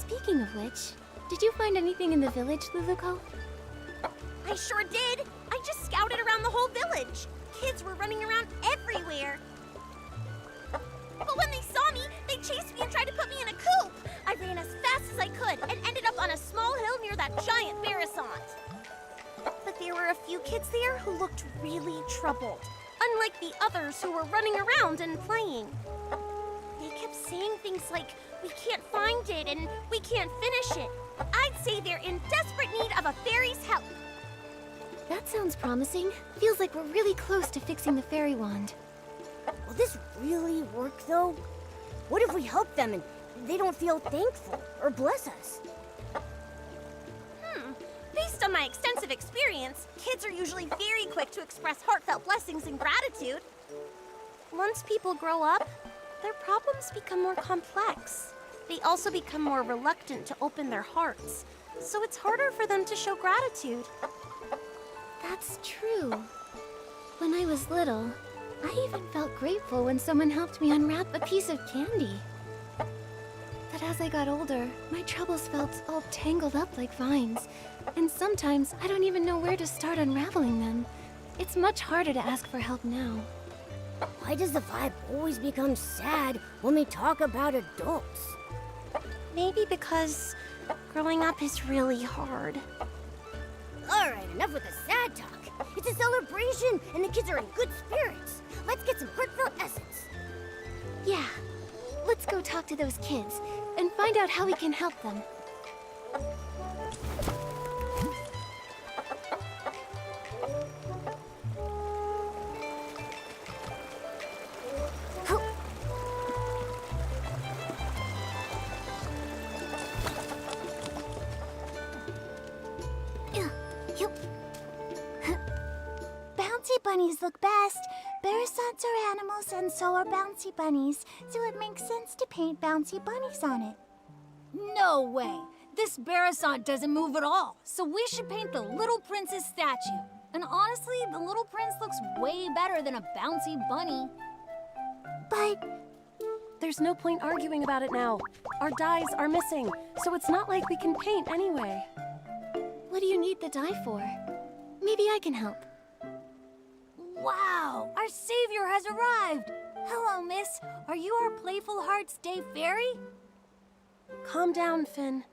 Speaking of which, did you find anything in the village, Luluko? I sure did! I just scouted around the whole village. Kids were running around everywhere. But when they saw me, they chased me and tried to put me in a coop. I ran as fast as I could and ended up on a small hill near that giant Barasant. But there were a few kids there who looked really troubled, unlike the others who were running around and playing. They kept saying things like, "We can't find it," and "We can't finish it." I'd say they're in desperate need of a fairy's help. That sounds promising. Feels like we're really close to fixing the fairy wand. Will this really work, though? What if we help them and they don't feel thankful or bless us? Based on my extensive experience, kids are usually very quick to express heartfelt blessings and gratitude. Once people grow up, their problems become more complex. They also become more reluctant to open their hearts, so it's harder for them to show gratitude. That's true. When I was little, I even felt grateful when someone helped me unwrap a piece of candy. But as I got older, my troubles felt all tangled up like vines, and sometimes I don't even know where to start unraveling them. It's much harder to ask for help now. Why does the vibe always become sad when we talk about adults? Maybe because growing up is really hard. Alright, enough with the sad talk. It's a celebration, and the kids are in good spirits. Let's get some heartfelt essence. Yeah, let's go talk to those kids and find out how we can help them. Bouncy bunnies look best. Barasants are animals and so are bouncy bunnies, so it makes sense to paint bouncy bunnies on it. No way! This Barasant doesn't move at all, so we should paint the little prince's statue. And honestly, the little prince looks way better than a bouncy bunny. But There's no point arguing about it now. Our dyes are missing, so it's not like we can paint anyway. What do you need the dye for? Maybe I can help. Wow! Our savior has arrived! Hello, miss. Are you our Playful Hearts Day fairy? Calm down, Finn.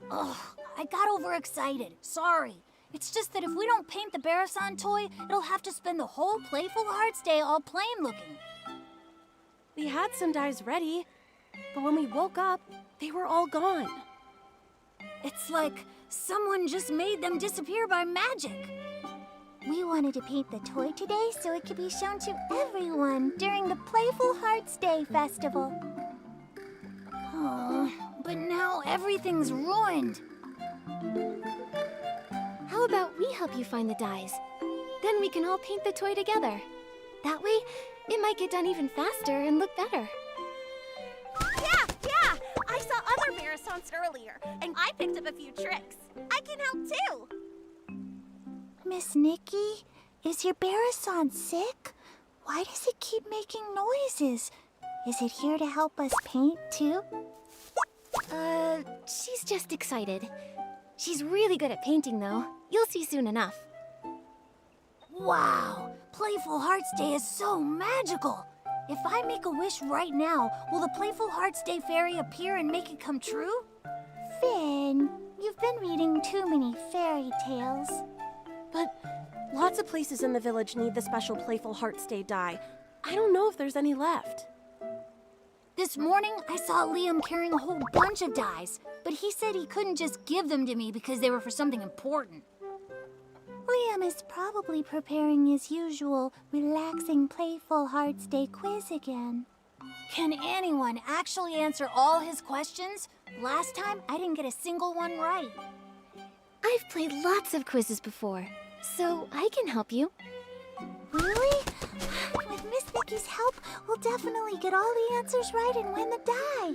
Ugh, I got overexcited. Sorry. It's just that if we don't paint the Barasant toy, it'll have to spend the whole Playful Hearts Day all plain looking. We had some dyes ready, but when we woke up, they were all gone. It's like someone just made them disappear by magic. we wanted to paint the toy today so it could be shown to everyone during the Playful Hearts Day festival. Oh, but now everything's ruined. How about we help you find the dyes? Then we can all paint the toy together. That way, it might get done even faster and look better. Yeah! I saw other Barasants earlier, and I picked up a few tricks. I can help too! Miss Nikki, is your Barasant sick? Why does it keep making noises? Is it here to help us paint too? She's just excited. She's really good at painting, though. You'll see soon enough. Wow! Playful Hearts Day is so magical! If I make a wish right now, will the Playful Hearts Day fairy appear and make it come true? Finn, you've been reading too many fairy tales. But lots of places in the village need the special Playful Hearts Day dye. I don't know if there's any left. This morning, I saw Liam carrying a whole bunch of dyes, but he said he couldn't just give them to me because they were for something important. Liam is probably preparing his usual relaxing Playful Hearts Day quiz again. Can anyone actually answer all his questions? Last time, I didn't get a single one right. I've played lots of quizzes before, so I can help you. Really? With Miss Nikki's help, we'll definitely get all the answers right and win the dye.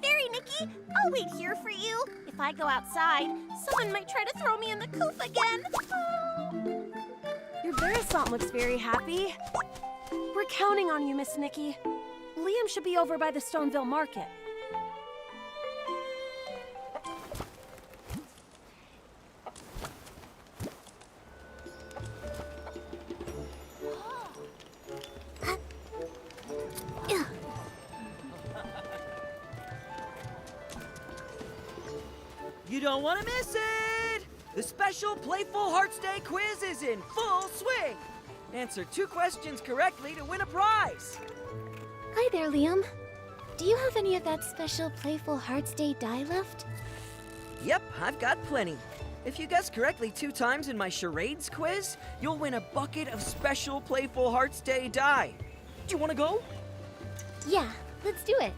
Fairy Nikki, I'll wait here for you. If I go outside, someone might try to throw me in the coop again. Your Barasant looks very happy. We're counting on you, Miss Nikki. Liam should be over by the Stoneville Market. You don't want to miss it! The special Playful Hearts Day quiz is in full swing! Answer 2 questions correctly to win a prize! Hi there, Liam. Do you have any of that special Playful Hearts Day dye left? Yep, I've got plenty. If you guess correctly 2 times in my charades quiz, you'll win a bucket of special Playful Hearts Day dye. Do you want to go? Yeah, let's do it.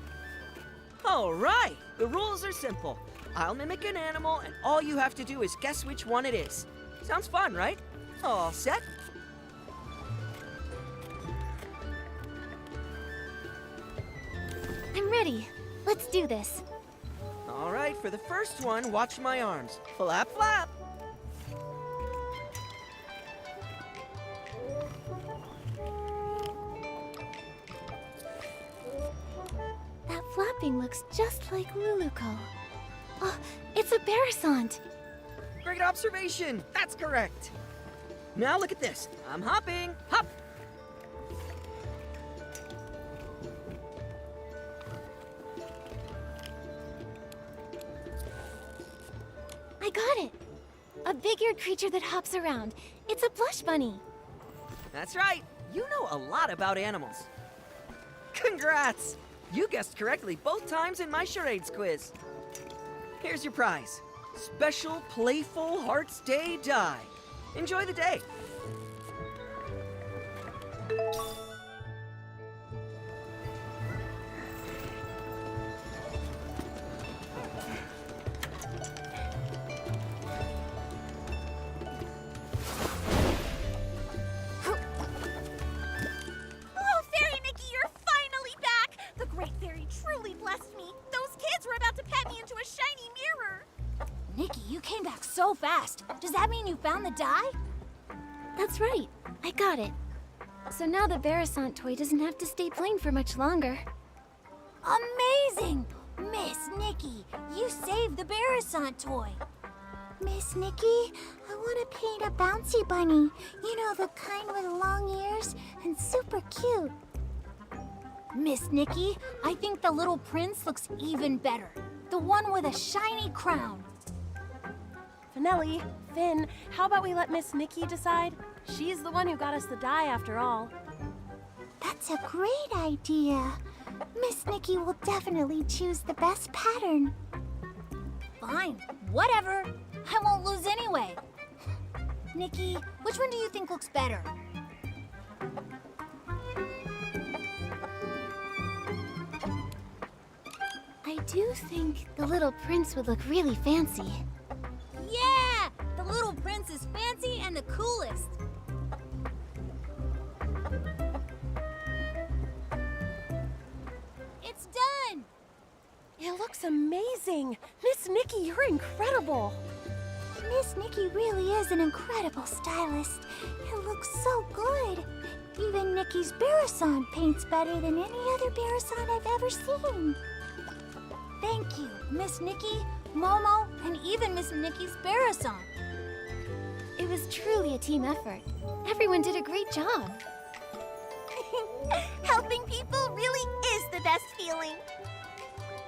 All right, the rules are simple. I'll mimic an animal, and all you have to do is guess which one it is. Sounds fun, right? All set? I'm ready. Let's do this. All right, for the first one, watch my arms. Flap, flap. That flapping looks just like Luluco. Oh, it's a Barasant. Great observation. That's correct. Now look at this. I'm hopping. Hop. I got it. A big-eared creature that hops around. It's a blush bunny. That's right. You know a lot about animals. Congrats! You guessed correctly both times in my charades quiz. Here's your prize. Special Playful Hearts Day die. Enjoy the day. Oh, Fairy Nikki, you're finally back! The Great Fairy truly blessed me. Those kids were about to pet me into a shiny mirror. Nikki, you came back so fast. Does that mean you found the dye? That's right. I got it. So now the Barasant toy doesn't have to stay plain for much longer. Amazing! Miss Nikki, you saved the Barasant toy. Miss Nikki, I want to paint a bouncy bunny. You know, the kind with long ears and super cute. Miss Nikki, I think the little prince looks even better. The one with a shiny crown. Finelli, Finn, how about we let Miss Nikki decide? She's the one who got us the dye after all. That's a great idea. Miss Nikki will definitely choose the best pattern. Fine, whatever. I won't lose anyway. Nikki, which one do you think looks better? I do think the little prince would look really fancy. Yeah! The little prince is fancy and the coolest. It's done! It looks amazing. Miss Nikki, you're incredible. Miss Nikki really is an incredible stylist. It looks so good. Even Nikki's Barasant paints better than any other Barasant I've ever seen. Thank you, Miss Nikki, Momo, and even Miss Nikki's Barasant. It was truly a team effort. Everyone did a great job. Helping people really is the best feeling.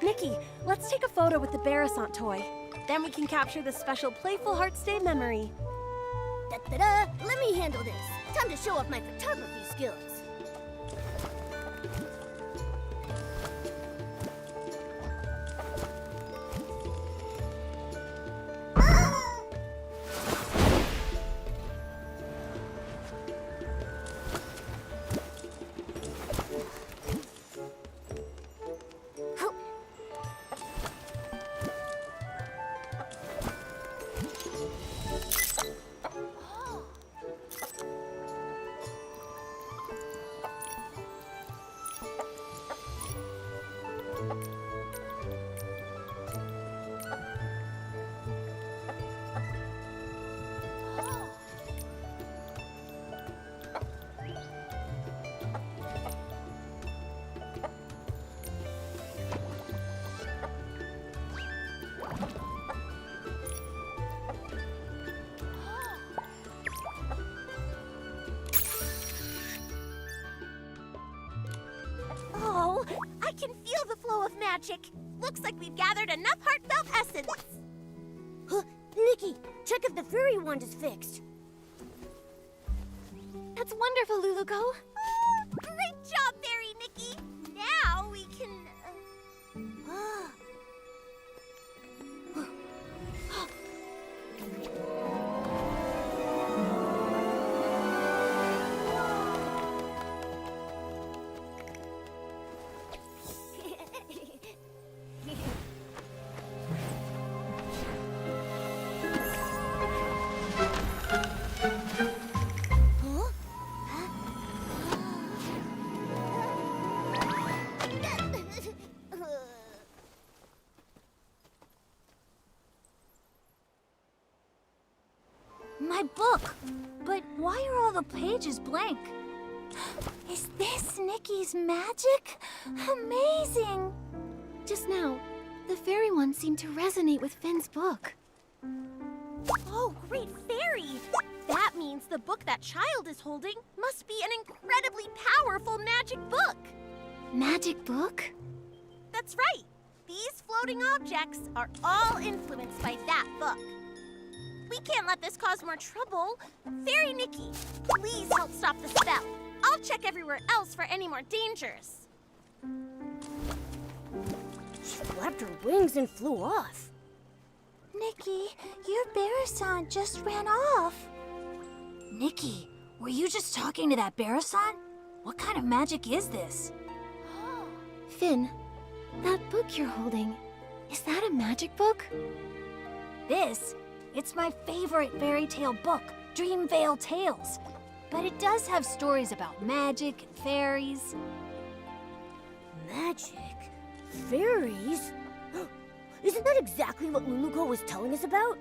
Nikki, let's take a photo with the Barasant toy. Then we can capture this special Playful Hearts Day memory. Da-da-da! Let me handle this. Time to show off my photography skills. Oh, I can feel the flow of magic. Looks like we've gathered enough heartfelt essence. Nikki, check if the fairy wand is fixed. That's wonderful, Luluko. Great job, Fairy Nikki. Now we can... My book! But why are all the pages blank? Is this Nikki's magic? Amazing! Just now, the fairy one seemed to resonate with Finn's book. Oh, great fairy! That means the book that child is holding must be an incredibly powerful magic book. Magic book? That's right. These floating objects are all influenced by that book. We can't let this cause more trouble. Fairy Nikki, please help stop the spell. I'll check everywhere else for any more dangers. She flapped her wings and flew off. Nikki, your Barasant just ran off. Nikki, were you just talking to that Barasant? What kind of magic is this? Finn, that book you're holding, is that a magic book? It's my favorite fairy tale book, Dreamvale Tales. But it does have stories about magic and fairies. Magic? Fairies? Isn't that exactly what Luluko was telling us about?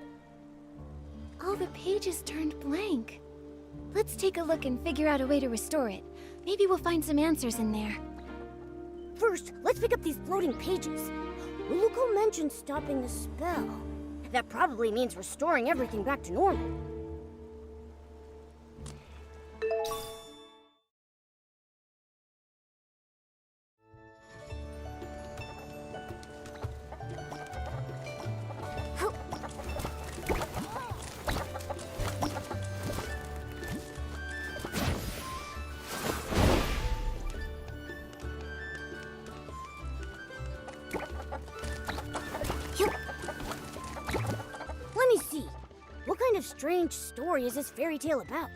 All the pages turned blank. Let's take a look and figure out a way to restore it. Maybe we'll find some answers in there. First, let's pick up these floating pages. Luluko mentioned stopping the spell. That probably means restoring everything back to normal. Let me see. What kind of strange story is this fairy tale about?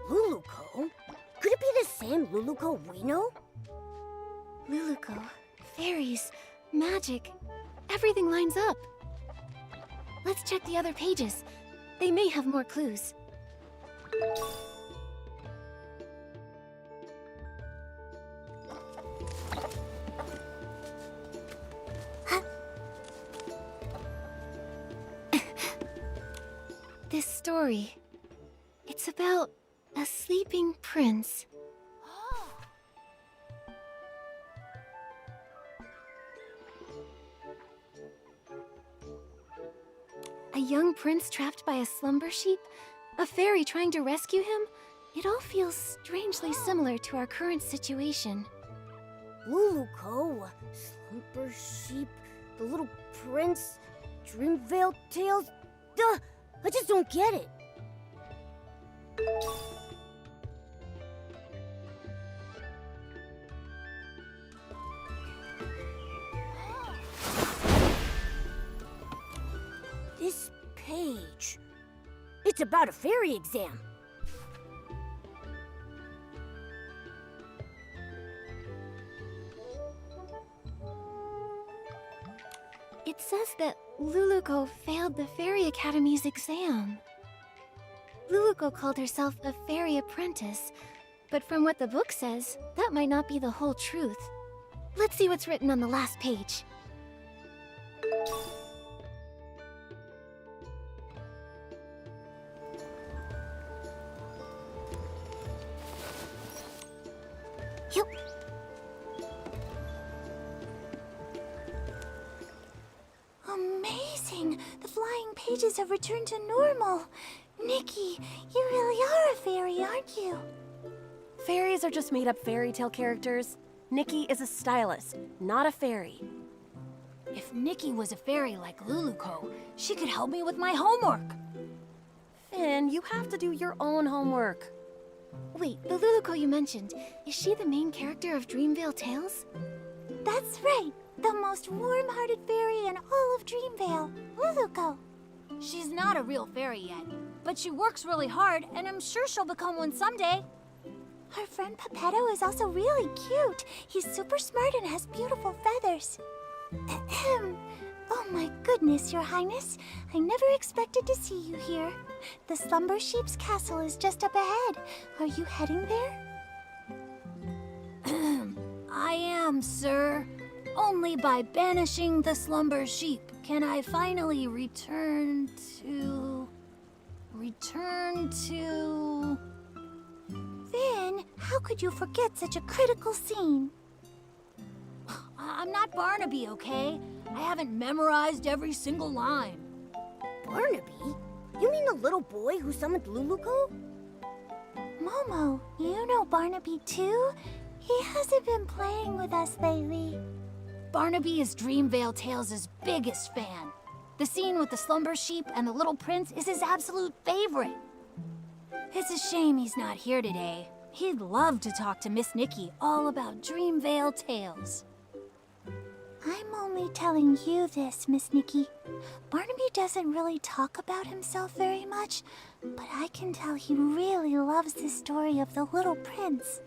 Luluko? Could it be the same Luluko we know? Luluko, fairies, magic, everything lines up. Let's check the other pages. They may have more clues. This story, it's about a sleeping prince. A young prince trapped by a slumber sheep? A fairy trying to rescue him? It all feels strangely similar to our current situation. Luluko, Slumber Sheep, the Little Prince, Dreamvale Tales. Duh! I just don't get it. This page. It's about a fairy exam. It says that Luluko failed the Fairy Academy's exam. Luluko called herself a fairy apprentice, but from what the book says, that might not be the whole truth. Let's see what's written on the last page. Yup. Amazing! The flying pages have returned to normal. Nikki, you really are a fairy, aren't you? Fairies are just made-up fairy tale characters. Nikki is a stylist, not a fairy. If Nikki was a fairy like Luluco, she could help me with my homework. Finn, you have to do your own homework. Wait, the Luluco you mentioned, is she the main character of Dreamvale Tales? That's right. The most warm-hearted fairy in all of Dreamvale, Luluco. She's not a real fairy yet, but she works really hard, and I'm sure she'll become one someday. Our friend Pepetto is also really cute. He's super smart and has beautiful feathers. Ahem. Oh my goodness, Your Highness. I never expected to see you here. The Slumber Sheep's castle is just up ahead. Are you heading there? I am, sir. Only by banishing the slumber sheep can I finally return to... Finn, how could you forget such a critical scene? I'm not Barnaby, okay? I haven't memorized every single line. Barnaby? You mean the little boy who summoned Luluco? Momo, you know Barnaby too? He hasn't been playing with us lately. Barnaby is Dreamvale Tales' biggest fan. The scene with the slumber sheep and the little prince is his absolute favorite. It's a shame he's not here today. He'd love to talk to Miss Nikki all about Dreamvale Tales. I'm only telling you this, Miss Nikki. Barnaby doesn't really talk about himself very much, but I can tell he really loves the story of the little prince.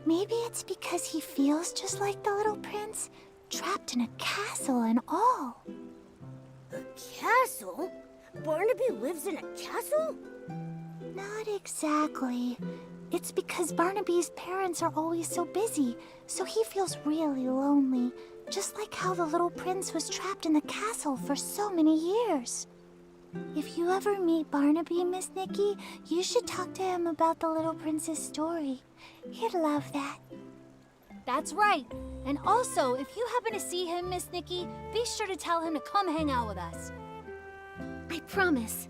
Maybe it's because he feels just like the little prince, trapped in a castle and all. A castle? Barnaby lives in a castle? Not exactly. It's because Barnaby's parents are always so busy, so he feels really lonely, just like how the little prince was trapped in the castle for so many years. If you ever meet Barnaby, Miss Nikki, you should talk to him about the little prince's story. He'd love that. That's right. And also, if you happen to see him, Miss Nikki, be sure to tell him to come hang out with us. I promise.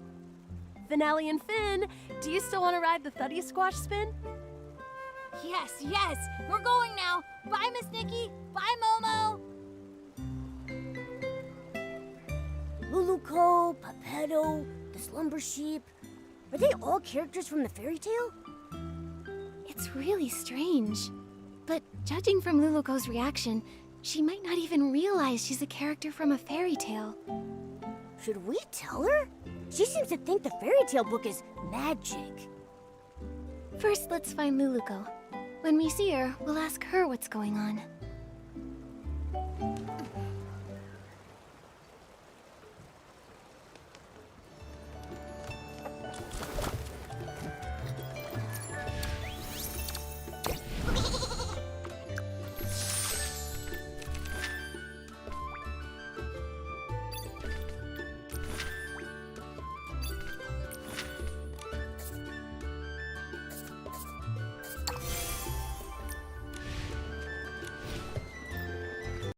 Finale and Finn, do you still want to ride the Thuddy Squash spin? Yes, yes. We're going now. Bye, Miss Nikki. Bye, Momo. Luluco, Pepetto, the Slumber Sheep. Are they all characters from the fairy tale? It's really strange. But judging from Luluco's reaction, she might not even realize she's a character from a fairy tale. Should we tell her? She seems to think the fairy tale book is magic. First, let's find Luluco. When we see her, we'll ask her what's going on.